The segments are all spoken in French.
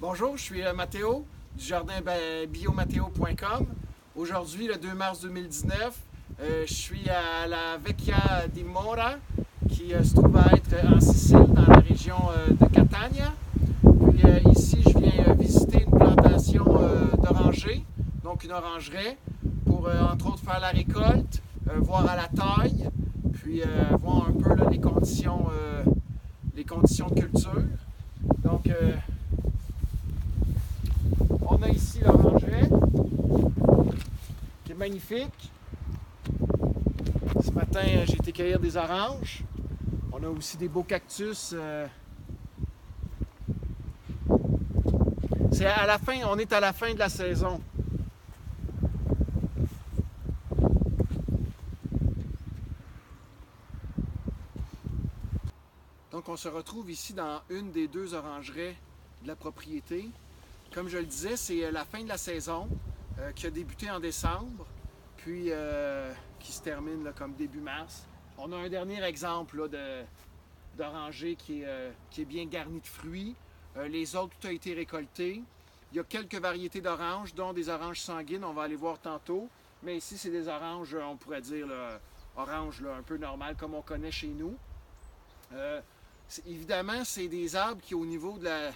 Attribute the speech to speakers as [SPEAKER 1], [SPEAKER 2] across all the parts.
[SPEAKER 1] Bonjour, je suis Matteo du jardin biomatteo.com. Aujourd'hui, le 2 mars 2019, je suis à la Vecchia di Mora, qui se trouve à être en Sicile, dans la région de Catania. Puis ici, je viens visiter une plantation d'orangers, donc une orangeraie, pour entre autres faire la récolte, voir à la taille, puis voir un peu là, les conditions de culture. Donc, on a ici l'orangeraie, qui est magnifique. Ce matin, j'ai été cueillir des oranges. On a aussi des beaux cactus. C'est à la fin, on est à la fin de la saison. Donc, on se retrouve ici dans une des deux orangeraies de la propriété. Comme je le disais, c'est la fin de la saison qui a débuté en décembre, puis qui se termine là, comme début mars. On a un dernier exemple d'oranger qui est bien garni de fruits. Les autres, tout a été récolté. Il y a quelques variétés d'oranges, dont des oranges sanguines, on va aller voir tantôt. Mais ici, c'est des oranges, on pourrait dire, là, oranges là, un peu normales, comme on connaît chez nous. Évidemment, c'est des arbres qui, au niveau de la...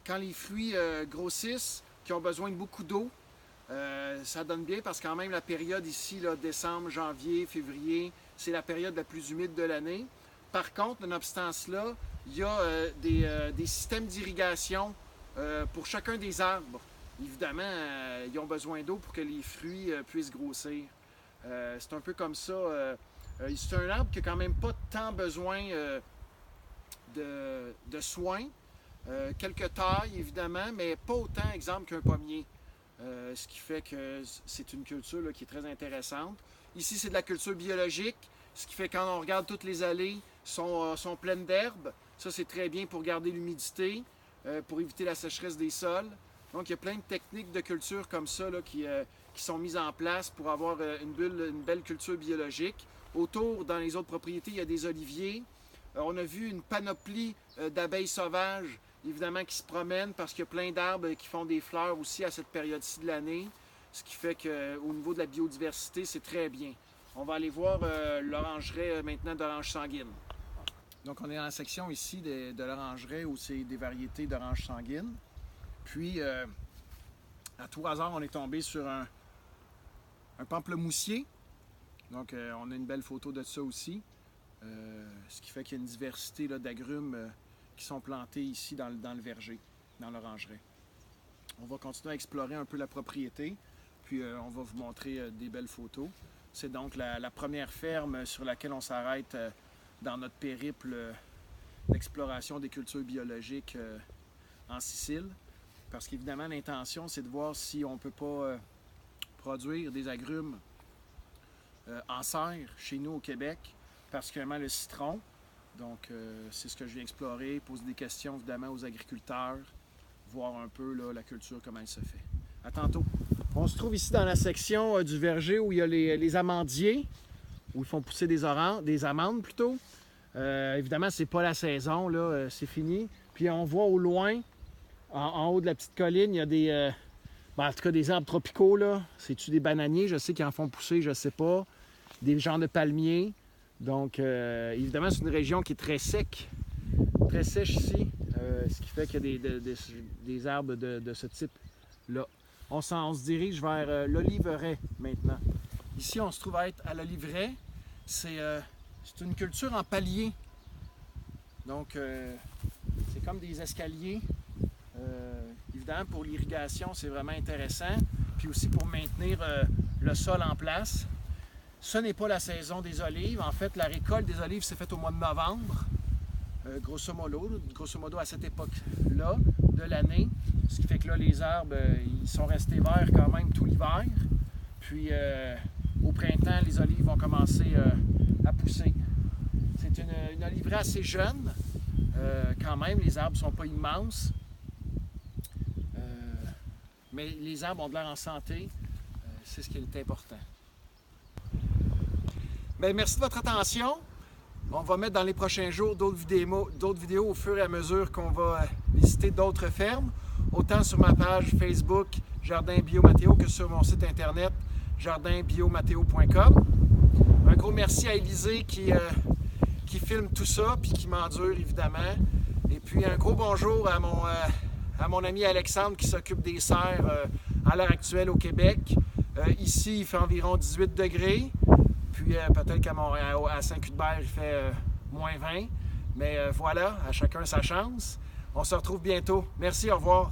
[SPEAKER 1] Quand les fruits grossissent, qui ont besoin de beaucoup d'eau, ça donne bien parce que quand même la période ici, là, décembre, janvier, février, c'est la période la plus humide de l'année. Par contre, nonobstant cela, il y a des systèmes d'irrigation pour chacun des arbres. Évidemment, ils ont besoin d'eau pour que les fruits puissent grossir. C'est un peu comme ça. C'est un arbre qui n'a quand même pas tant besoin de soins. Quelques tailles, évidemment, mais pas autant, exemple, qu'un pommier. Ce qui fait que c'est une culture là, qui est très intéressante. Ici, c'est de la culture biologique, ce qui fait que quand on regarde toutes les allées, sont pleines d'herbes. Ça, c'est très bien pour garder l'humidité, pour éviter la sécheresse des sols. Donc, il y a plein de techniques de culture comme ça là, qui sont mises en place pour avoir une belle culture biologique. Autour, dans les autres propriétés, il y a des oliviers. On a vu une panoplie d'abeilles sauvages, évidemment, qui se promènent parce qu'il y a plein d'arbres qui font des fleurs aussi à cette période-ci de l'année. Ce qui fait qu'au niveau de la biodiversité, c'est très bien. On va aller voir l'orangeraie maintenant d'orange sanguine. Donc, on est dans la section ici de l'orangeraie où c'est des variétés d'orange sanguine. Puis, à tout hasard, on est tombé sur un pamplemoussier. Donc, on a une belle photo de ça aussi. Ce qui fait qu'il y a une diversité d'agrumes qui sont plantés ici dans le verger, dans l'orangeraie. On va continuer à explorer un peu la propriété, puis on va vous montrer des belles photos. C'est donc la première ferme sur laquelle on s'arrête dans notre périple d'exploration des cultures biologiques en Sicile. Parce qu'évidemment, l'intention, c'est de voir si on ne peut pas produire des agrumes en serre chez nous au Québec, particulièrement le citron. Donc, c'est ce que je viens explorer, poser des questions évidemment aux agriculteurs, voir un peu là, la culture, comment elle se fait. À tantôt. On se trouve ici dans la section du verger où il y a les amandiers, où ils font pousser des amandes plutôt. Évidemment, c'est pas la saison, là, c'est fini. Puis on voit au loin, en haut de la petite colline, il y a des... en tout cas, des arbres tropicaux, là. C'est-tu des bananiers? Je sais qu'ils en font pousser, je sais pas. Des genres de palmiers. Donc, évidemment, c'est une région qui est très sèche ici, ce qui fait qu'il y a des arbres de ce type-là. On se dirige vers l'oliveraie maintenant. Ici, on se trouve à être à l'oliveraie. C'est une culture en palier. Donc, c'est comme des escaliers. Évidemment, pour l'irrigation, c'est vraiment intéressant. Puis aussi pour maintenir le sol en place. Ce n'est pas la saison des olives. En fait, la récolte des olives s'est faite au mois de novembre, grosso modo à cette époque-là de l'année. Ce qui fait que là, les arbres, ils sont restés verts quand même tout l'hiver. Puis, au printemps, les olives vont commencer à pousser. C'est une oliveraie assez jeune. Quand même, les arbres ne sont pas immenses. Mais les arbres ont de l'air en santé. C'est ce qui est important. Bien, merci de votre attention. On va mettre dans les prochains jours d'autres vidéos au fur et à mesure qu'on va visiter d'autres fermes. autant sur ma page Facebook Jardin Bio Mattéo que sur mon site internet jardinbiomattéo.com. Un gros merci à Élisée qui filme tout ça puis qui m'endure évidemment. Et puis un gros bonjour à mon ami Alexandre qui s'occupe des serres à l'heure actuelle au Québec. Ici, il fait environ 18 degrés. Puis peut-être qu'à à Saint-Cuthbert, il fait moins 20. Mais voilà, à chacun sa chance. On se retrouve bientôt. Merci, au revoir.